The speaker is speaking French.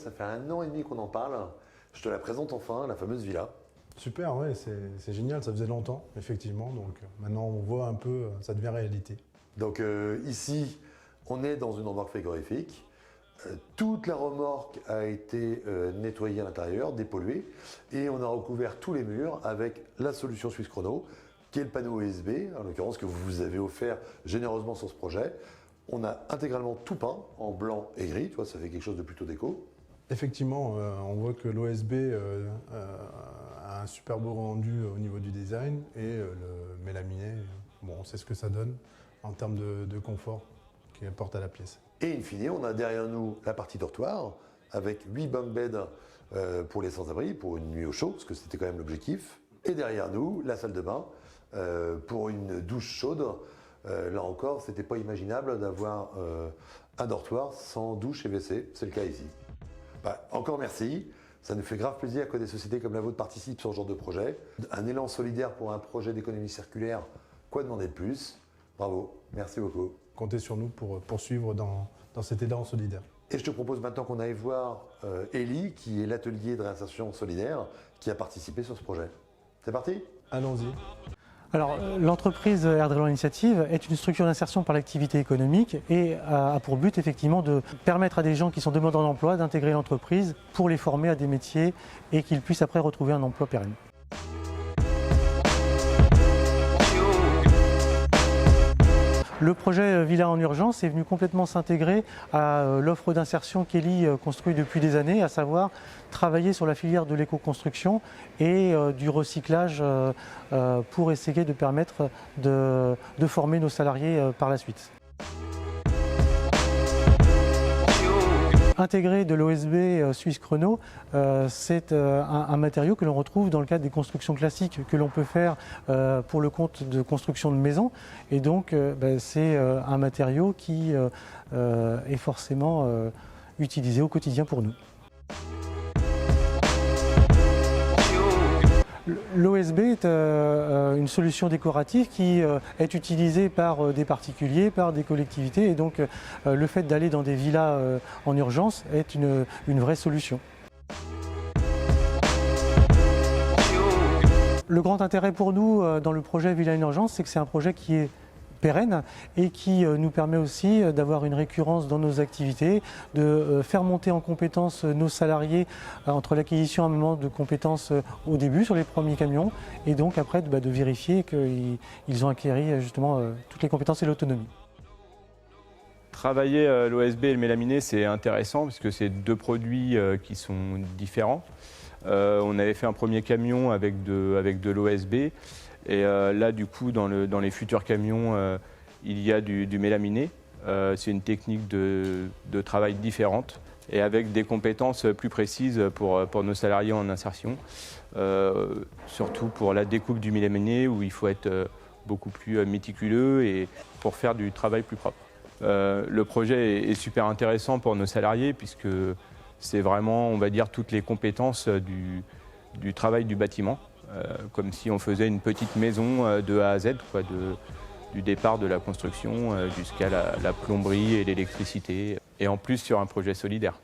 ça fait 1 an et demi qu'on en parle. Je te la présente enfin, la fameuse villa. Super, ouais, c'est génial, ça faisait longtemps, effectivement. Donc maintenant, on voit un peu, ça devient réalité. Donc ici, on est dans une remorque frigorifique. Toute la remorque a été nettoyée à l'intérieur, dépolluée, et on a recouvert tous les murs avec la solution Suisse Chrono, qui est le panneau USB, en l'occurrence que vous avez offert généreusement sur ce projet. On a intégralement tout peint en blanc et gris, tu vois, ça fait quelque chose de plutôt déco. Effectivement, on voit que l'OSB a un super beau rendu au niveau du design et le mélaminé, bon, on sait ce que ça donne en termes de confort qu'il apporte à la pièce. Et in fine, on a derrière nous la partie dortoir avec 8 bunk beds pour les sans-abri, pour une nuit au chaud, parce que c'était quand même l'objectif. Et derrière nous, la salle de bain pour une douche chaude. Là encore, c'était pas imaginable d'avoir un dortoir sans douche et WC, c'est le cas ici. Encore merci, ça nous fait grave plaisir que des sociétés comme la vôtre participent sur ce genre de projet. Un élan solidaire pour un projet d'économie circulaire, quoi demander de plus? Bravo, merci beaucoup. Comptez sur nous pour poursuivre dans cet élan solidaire. Et je te propose maintenant qu'on aille voir Elie, qui est l'atelier de réinsertion solidaire, qui a participé sur ce projet. C'est parti? Allons-y. Alors, l'entreprise Erdrelan Initiative est une structure d'insertion par l'activité économique et a pour but effectivement de permettre à des gens qui sont demandeurs d'emploi d'intégrer l'entreprise pour les former à des métiers et qu'ils puissent après retrouver un emploi pérenne. Le projet Villa en urgence est venu complètement s'intégrer à l'offre d'insertion qu'Elie construit depuis des années, à savoir travailler sur la filière de l'éco-construction et du recyclage pour essayer de permettre de former nos salariés par la suite. Intégrer de l'OSB Suisse Chrono, c'est un matériau que l'on retrouve dans le cadre des constructions classiques que l'on peut faire pour le compte de construction de maisons. Et donc, c'est un matériau qui est forcément utilisé au quotidien pour nous. L'OSB est une solution décorative qui est utilisée par des particuliers, par des collectivités et donc le fait d'aller dans des villas en urgence est une vraie solution. Le grand intérêt pour nous dans le projet Villa en urgence, c'est que c'est un projet qui est pérenne et qui nous permet aussi d'avoir une récurrence dans nos activités, de faire monter en compétences nos salariés entre l'acquisition à un moment de compétences au début sur les premiers camions et donc après de vérifier qu'ils ont acquis justement toutes les compétences et l'autonomie. Travailler l'OSB et le mélaminé, c'est intéressant parce que c'est deux produits qui sont différents. On avait fait un premier camion avec de l'OSB. Et là, du coup, dans les futurs camions, il y a du mélaminé. C'est une technique de travail différente et avec des compétences plus précises pour nos salariés en insertion. Surtout pour la découpe du mélaminé où il faut être beaucoup plus méticuleux et pour faire du travail plus propre. Le projet est super intéressant pour nos salariés puisque c'est vraiment, on va dire, toutes les compétences du travail du bâtiment. Comme si on faisait une petite maison de A à Z, quoi, du départ de la construction jusqu'à la plomberie et l'électricité, et en plus sur un projet solidaire.